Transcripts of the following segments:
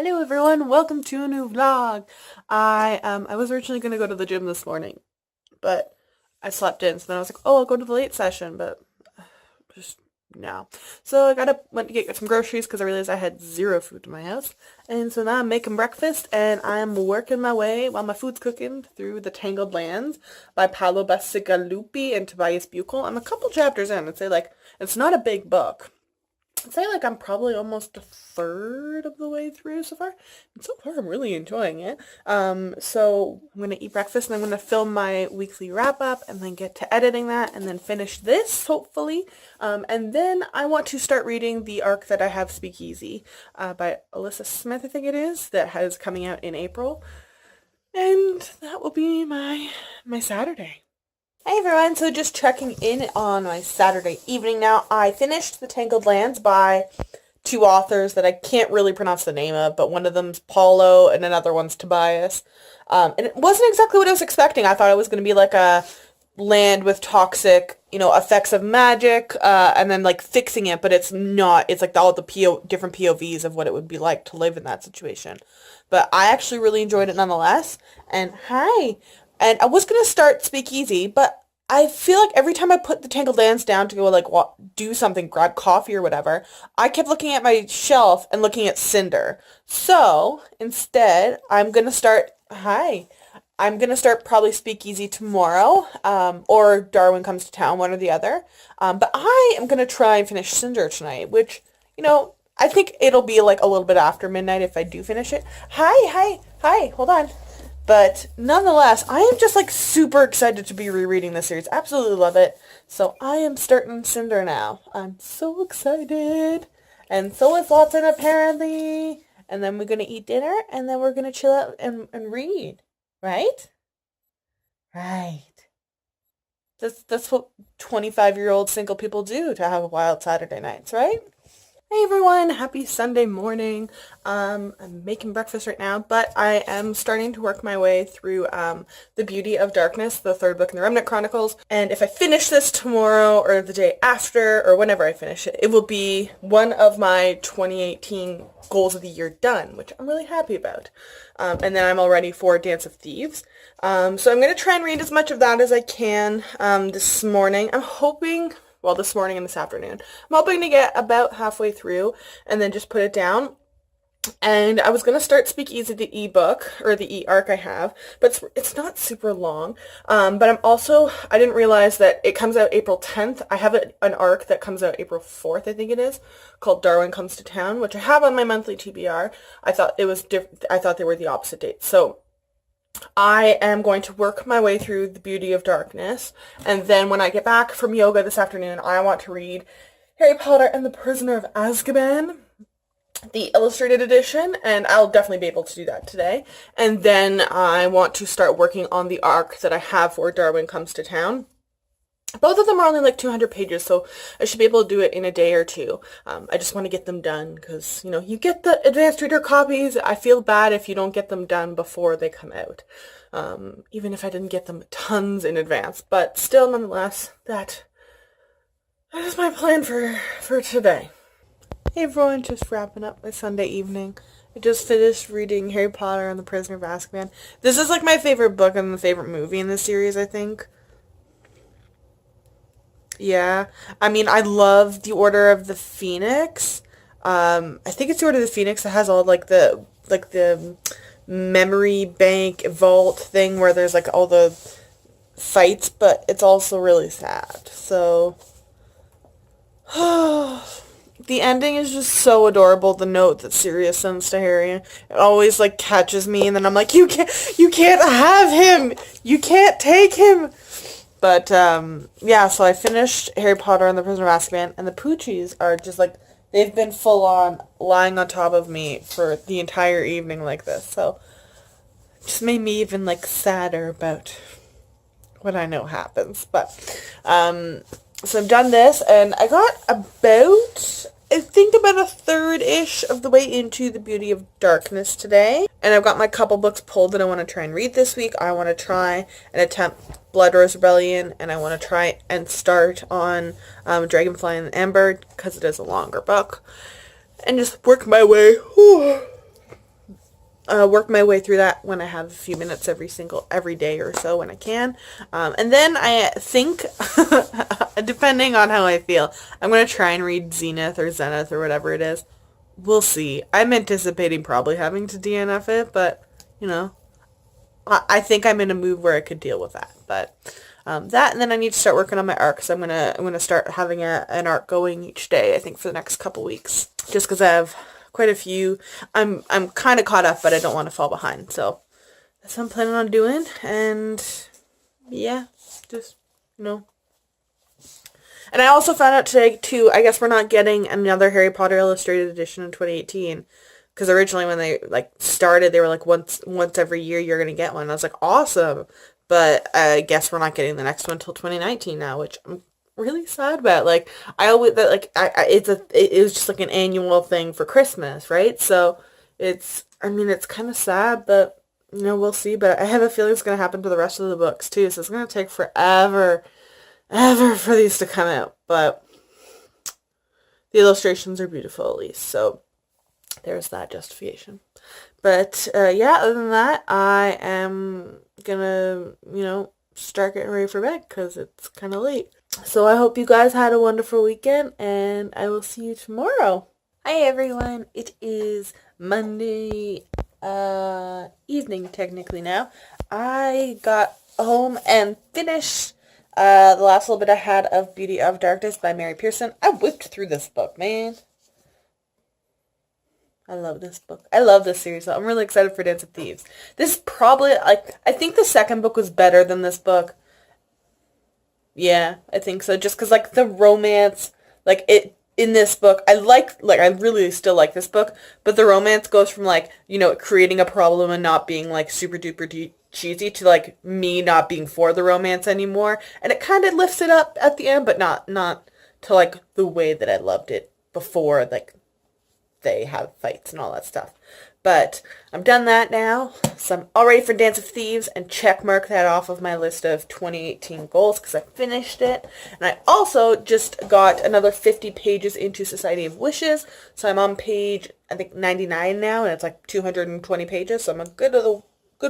Hello everyone, welcome to a new vlog. I was originally going to go to the gym this morning, but I slept in, so then I was like, oh, I'll go to the late session, but just no. So went to get some groceries because I realized I had zero food in my house, and so now I'm making breakfast and I'm working my way while my food's cooking through The Tangled Lands by Paolo Bacigalupi and Tobias Buchel. I'm a couple chapters in. It's not a big book. I'd say I'm probably almost a third of the way through so far. And so far I'm really enjoying it. So I'm going to eat breakfast and I'm going to film my weekly wrap up and then get to editing that and then finish this, hopefully. And then I want to start reading the arc that I have, Speakeasy, by Alyssa Smith, I think it is, that is coming out in April. And that will be my Saturday. Hey everyone, so just checking in on my Saturday evening now. I finished The Tangled Lands by two authors that I can't really pronounce the name of, but one of them's Paulo and another one's Tobias. And it wasn't exactly what I was expecting. I thought it was going to be like a land with toxic, effects of magic, and then fixing it, but it's not. It's like all the different POVs of what it would be like to live in that situation. But I actually really enjoyed it nonetheless. And and I was going to start Speakeasy, but I feel like every time I put The Tangled Lands down to go do something, grab coffee or whatever, I kept looking at my shelf and looking at Cinder. So instead, I'm going to start probably Speakeasy tomorrow, or Darwin Comes to Town, one or the other. But I am going to try and finish Cinder tonight, which, I think it'll be a little bit after midnight if I do finish it. Hi, hold on. But nonetheless, I am just super excited to be rereading this series. Absolutely love it. So I am starting Cinder now. I'm so excited. And so is Watson apparently. And then we're going to eat dinner and then we're going to chill out and read. Right? Right. That's what 25-year-old single people do to have wild Saturday nights, right? Hey everyone, happy Sunday morning. I'm making breakfast right now, but I am starting to work my way through The Beauty of Darkness, the third book in the Remnant Chronicles. And if I finish this tomorrow or the day after or whenever I finish it, it will be one of my 2018 goals of the year done, which I'm really happy about. And then I'm all ready for Dance of Thieves. So I'm going to try and read as much of that as I can this morning. This morning and this afternoon. I'm hoping to get about halfway through and then just put it down. And I was going to start Speakeasy, the ebook, or the e-arc I have, but it's not super long. But I didn't realize that it comes out April 10th. I have an arc that comes out April 4th, I think it is, called Darwin Comes to Town, which I have on my monthly TBR. I thought it was I thought they were the opposite dates. So I am going to work my way through The Beauty of Darkness, and then when I get back from yoga this afternoon, I want to read Harry Potter and the Prisoner of Azkaban, the illustrated edition, and I'll definitely be able to do that today. And then I want to start working on the arc that I have for Darwin Comes to Town. Both of them are only 200 pages, so I should be able to do it in a day or two. I just want to get them done because, you get the advanced reader copies. I feel bad if you don't get them done before they come out, even if I didn't get them tons in advance. But still, nonetheless, that is my plan for today. Hey everyone, just wrapping up my Sunday evening. I just finished reading Harry Potter and the Prisoner of Azkaban. This is my favorite book and the favorite movie in the series, I think. Yeah, I love the Order of the Phoenix. I think it's the Order of the Phoenix that has all the memory bank vault thing where there's all the fights, but it's also really sad. So the ending is just so adorable. The note that Sirius sends to Harry, it always catches me, and then I'm like, you can't have him. You can't take him. But, so I finished Harry Potter and the Prisoner of Azkaban, and the Poochies are just, they've been full on lying on top of me for the entire evening like this, so it just made me even, sadder about what I know happens. But, so I've done this, and I got about a third-ish of the way into The Beauty of Darkness today. And I've got my couple books pulled that I want to try and read this week. I want to try and attempt Blood Rose Rebellion, and I want to try and start on Dragonfly and Ember, because it is a longer book. And just work my way work my way through that when I have a few minutes every day or so when I can. And then I think, depending on how I feel, I'm going to try and read Zenith or whatever it is. We'll see. I'm anticipating probably having to DNF it, but, I think I'm in a mood where I could deal with that. But that, and then I need to start working on my arc, so I'm gonna start having an arc going each day, I think, for the next couple weeks. Just because I have quite a few. I'm kind of caught up, but I don't want to fall behind. So that's what I'm planning on doing. And yeah, just, And I also found out today, too, I guess we're not getting another Harry Potter Illustrated Edition in 2018. Because originally when they, started, they were like, once every year you're going to get one. I was like, awesome. But I guess we're not getting the next one until 2019 now, which I'm really sad about. It was just like an annual thing for Christmas, right? So it's kind of sad, but, we'll see. But I have a feeling it's going to happen to the rest of the books, too. So it's going to take forever for these to come out. But the illustrations are beautiful, at least. So there's that justification. But, other than that, I am gonna, start getting ready for bed because it's kind of late. So I hope you guys had a wonderful weekend, and I will see you tomorrow. Hi, everyone. It is Monday evening, technically now. I got home and finished the last little bit I had of Beauty of Darkness by Mary Pearson. I whipped through this book, man. I love this book. I love this series. I'm really excited for Dance of Thieves. This probably, I think the second book was better than this book. Yeah, I think so. Just because, the romance, in this book, I really still like this book, but the romance goes from, creating a problem and not being, super duper cheesy to, me not being for the romance anymore. And it kind of lifts it up at the end, but not to, the way that I loved it before, they have fights and all that stuff. But I'm done that now, so I'm all ready for Dance of Thieves, and check mark that off of my list of 2018 goals because I finished it. And I also just got another 50 pages into Society of Wishes, so I'm on page, I think, 99 now, and it's 220 pages, so I'm a good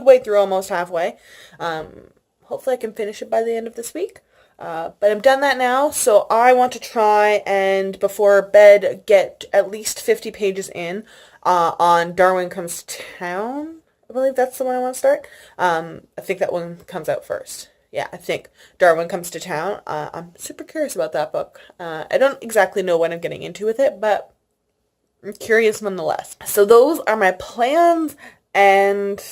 way through, almost halfway. Hopefully I can finish it by the end of this week. But I'm done that now, so I want to try and, before bed, get at least 50 pages in on Darwin Comes to Town. I believe that's the one I want to start. I think that one comes out first. Yeah, I think Darwin Comes to Town. I'm super curious about that book. I don't exactly know what I'm getting into with it, but I'm curious nonetheless. So those are my plans, and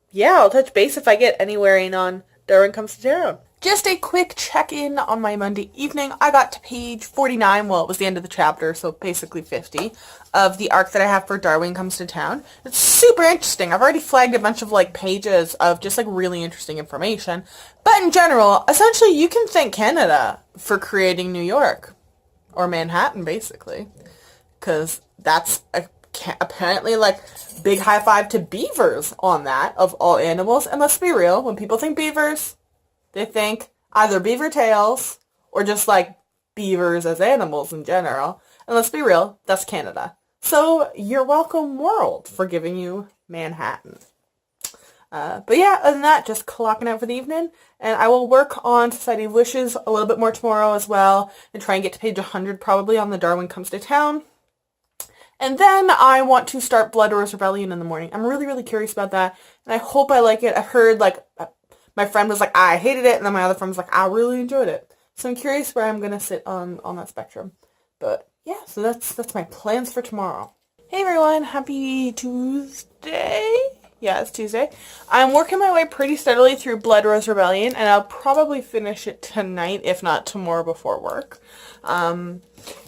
yeah, I'll touch base if I get anywhere in on Darwin Comes to Town. Just a quick check-in on my Monday evening. I got to page 49, well, it was the end of the chapter, so basically 50, of the arc that I have for Darwin Comes to Town. It's super interesting. I've already flagged a bunch of, pages of just, really interesting information. But in general, essentially, you can thank Canada for creating New York. Or Manhattan, basically. Because that's apparently, big high five to beavers on that, of all animals. And let's be real, when people think beavers, they think either beaver tails or just, beavers as animals in general. And let's be real, that's Canada. So, you're welcome, world, for giving you Manhattan. But yeah, other than that, just clocking out for the evening. And I will work on Society of Wishes a little bit more tomorrow as well, and try and get to page 100 probably on the Darwin Comes to Town. And then I want to start Blood Rose Rebellion in the morning. I'm really, really curious about that, and I hope I like it. I've heard, my friend was like, I hated it, and then my other friend was like, I really enjoyed it. So I'm curious where I'm going to sit on that spectrum. But yeah, so that's my plans for tomorrow. Hey everyone, happy Tuesday. Yeah, it's Tuesday. I'm working my way pretty steadily through Blood Rose Rebellion, and I'll probably finish it tonight, if not tomorrow before work. And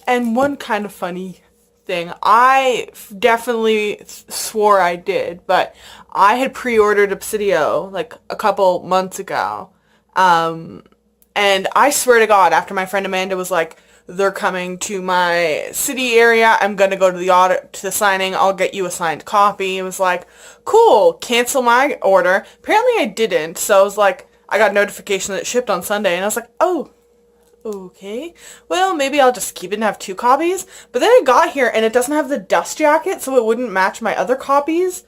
one kind of funny thing, I definitely swore I did, but I had pre-ordered Obsidio a couple months ago, and I swear to God, after my friend Amanda was like, they're coming to my city area, I'm gonna go to the signing, I'll get you a signed copy. It was like, cool, cancel my order. Apparently I didn't, so I was like, I got notification that it shipped on Sunday, and I was like, oh, Okay, well, maybe I'll just keep it and have 2 copies. But then I got here and it doesn't have the dust jacket, so it wouldn't match my other copies,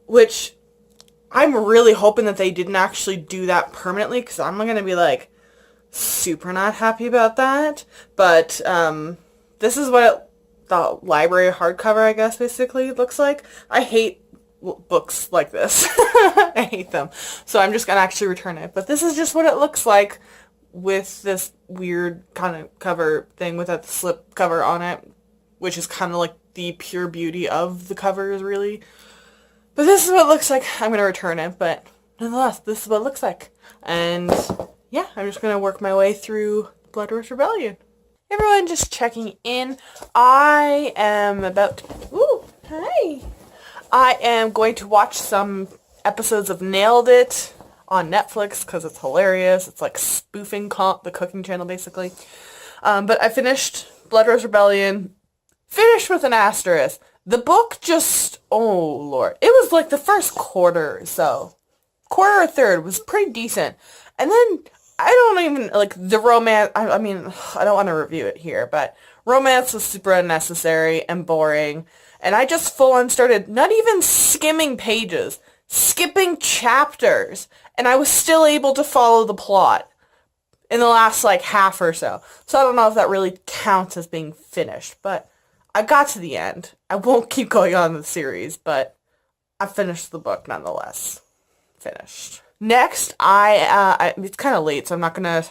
which I'm really hoping that they didn't actually do that permanently, because I'm going to be like super not happy about that. But this is what the library hardcover, I guess, basically looks like. I hate books like this. I hate them. So I'm just going to actually return it. But this is just what it looks like with this weird kind of cover thing without the slip cover on it, which is kind of like the pure beauty of the covers, really. But this is what it looks like. I'm going to return it, but nonetheless, this is what it looks like. And yeah, I'm just going to work my way through Blood Rush Rebellion. Everyone, just checking in. I am about to... Ooh, hi! I am going to watch some episodes of Nailed It on Netflix because it's hilarious. It's like spoofing the cooking channel, basically. But I finished Blood Rush Rebellion. Finished with an asterisk. The book just... Oh, Lord. It was like the first quarter or so. Quarter or third was pretty decent. And then... I don't even, like, the romance, I mean, I don't want to review it here, but romance was super unnecessary and boring, and I just full on started not even skimming pages, skipping chapters, and I was still able to follow the plot in the last, like, half or so. So I don't know if that really counts as being finished, but I got to the end. I won't keep going on the series, but I finished the book nonetheless. Finished. Next, it's kind of late, so I'm not going to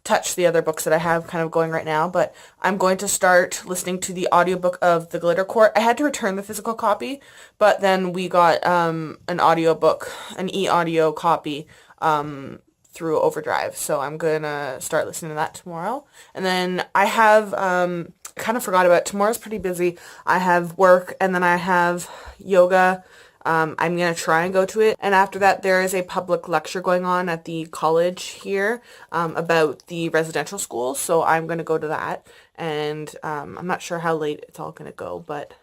touch the other books that I have kind of going right now, but I'm going to start listening to the audiobook of The Glitter Court. I had to return the physical copy, but then we got an audiobook, an e-audio copy through Overdrive, so I'm going to start listening to that tomorrow. And then I have, kind of forgot about it. Tomorrow's pretty busy. I have work, and then I have yoga. I'm going to try and go to it. And after that, there is a public lecture going on at the college here about the residential schools. So I'm going to go to that. And I'm not sure how late it's all going to go, but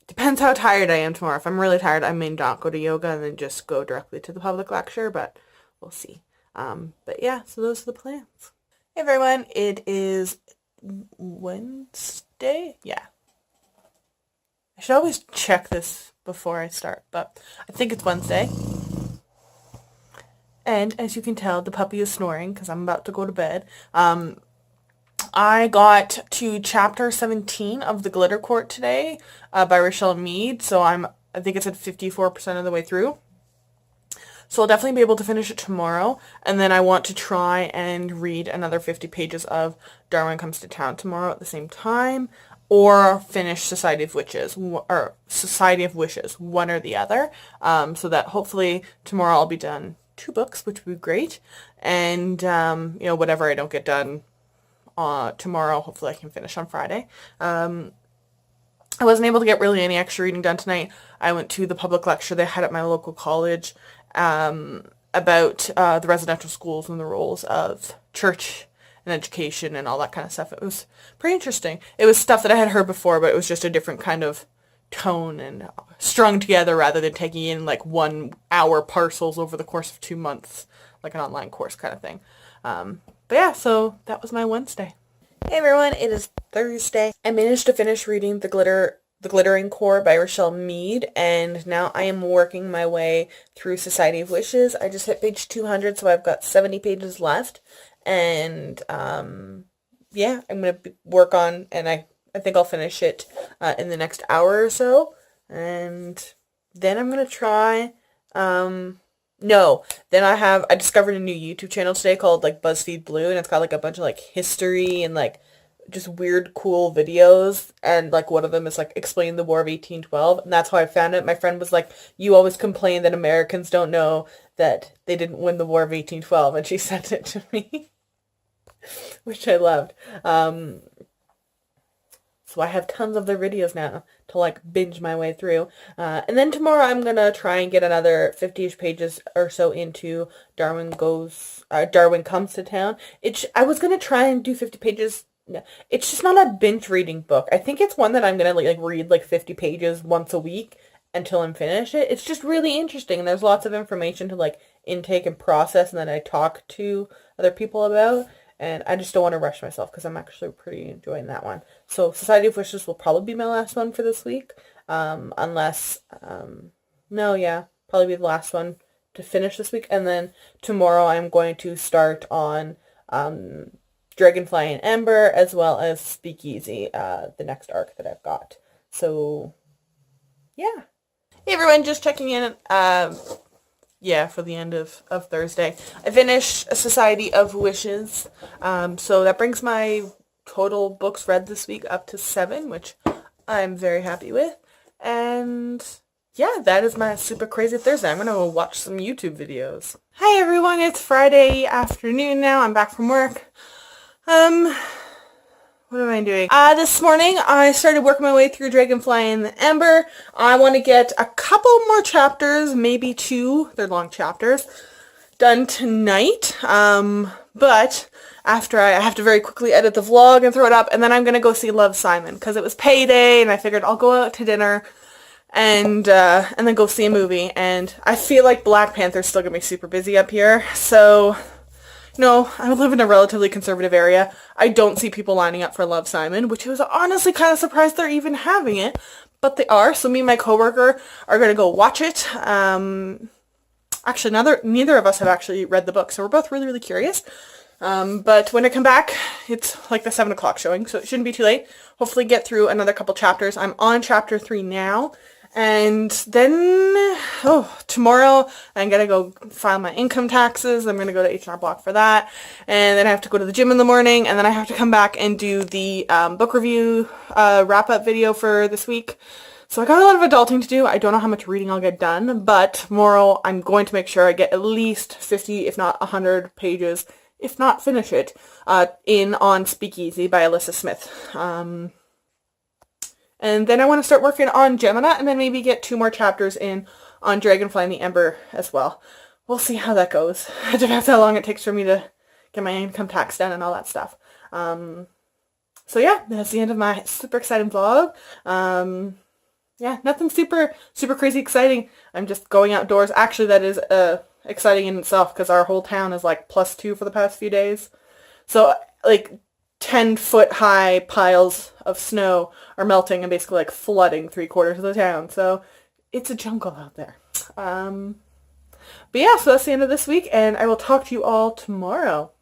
depends how tired I am tomorrow. If I'm really tired, I may not go to yoga and then just go directly to the public lecture, but we'll see. But yeah, so those are the plans. Hey everyone, it is Wednesday? Yeah. I should always check this before I start, but I think it's Wednesday. And as you can tell, the puppy is snoring because I'm about to go to bed. I got to chapter 17 of The Glitter Court today by Rochelle Mead, so I think it's at 54% of the way through. So I'll definitely be able to finish it tomorrow, and then I want to try and read another 50 pages of Darwin Comes to Town tomorrow at the same time, or finish Society of Wishes, one or the other, so that hopefully tomorrow I'll be done 2 books, which would be great, and, whatever I don't get done tomorrow, hopefully I can finish on Friday. I wasn't able to get really any extra reading done tonight. I went to the public lecture they had at my local college about the residential schools and the roles of church and education and all that kind of stuff. It was pretty interesting. It was stuff that I had heard before, but it was just a different kind of tone and strung together rather than taking in like 1 hour parcels over the course of 2 months, like an online course kind of thing. But yeah, so that was my Wednesday. Hey everyone, it is Thursday. I managed to finish reading The Glittering Core by Rochelle Mead, and now I am working my way through Society of Wishes. I just hit page 200, so I've got 70 pages left. And, yeah, I'm going to work on, and I think I'll finish it in the next hour or so. And then I'm going to try, then I discovered a new YouTube channel today called, like, BuzzFeed Blue, and it's got, like, a bunch of, like, history and, like, just weird, cool videos, and, like, one of them is, like, explain the War of 1812, and that's how I found it. My friend was like, you always complain that Americans don't know that they didn't win the War of 1812, and she sent it to me, which I loved. So I have tons of their videos now to, like, binge my way through. And then tomorrow I'm going to try and get another 50-ish pages or so into Darwin Comes to Town. I was going to try and do 50 pages. No, it's just not a binge reading book. I think it's one that I'm going to, like, read, like, 50 pages once a week until I'm finished it. It's just really interesting, and there's lots of information to, like, intake and process, and then I talk to other people about. and I just don't want to rush myself because I'm actually pretty enjoying that one. So Society of Wishes will probably be my last one for this week, unless, no, yeah, probably be the last one to finish this week, and then tomorrow I'm going to start on Dragonfly and Ember, as well as Speakeasy, the next arc that I've got. So, yeah. Hey everyone, just checking in, for the end of Thursday. I finished A Society of Wishes, so that brings my total books read this week up to 7, which I'm very happy with, and yeah, that is my super crazy Thursday. I'm going to go watch some YouTube videos. Hi everyone, it's Friday afternoon now. I'm back from work. What am I doing? This morning I started working my way through Dragonfly and the Ember. I want to get a couple more chapters, maybe 2, they're long chapters, done tonight. But after I have to very quickly edit the vlog and throw it up, and then I'm going to go see Love, Simon, because it was payday and I figured I'll go out to dinner and then go see a movie. And I feel like Black Panther's still going to be super busy up here, so... No, I live in a relatively conservative area. I don't see people lining up for Love, Simon, which I was honestly kind of surprised they're even having it, but they are. So me and my coworker are going to go watch it. Actually, neither of us have actually read the book, so we're both really, really curious. But when I come back, it's like the 7 o'clock showing, so it shouldn't be too late. Hopefully get through another couple chapters. I'm on chapter 3 now. And then, tomorrow I'm going to go file my income taxes. I'm going to go to H&R Block for that. And then I have to go to the gym in the morning. And then I have to come back and do the book review wrap-up video for this week. So I got a lot of adulting to do. I don't know how much reading I'll get done. But tomorrow I'm going to make sure I get at least 50, if not 100 pages, if not finish it, in on Speakeasy by Alyssa Smith. And then I want to start working on Gemina, and then maybe get 2 more chapters in on Dragonfly and the Ember as well. We'll see how that goes. It depends how long it takes for me to get my income tax done and all that stuff. So yeah, that's the end of my super exciting vlog. Yeah, nothing super crazy exciting. I'm just going outdoors. Actually, that is exciting in itself, because our whole town is like +2 for the past few days. So, like... 10-foot high piles of snow are melting and basically like flooding 3/4 of the town. So it's a jungle out there. But yeah, so that's the end of this week, and I will talk to you all tomorrow.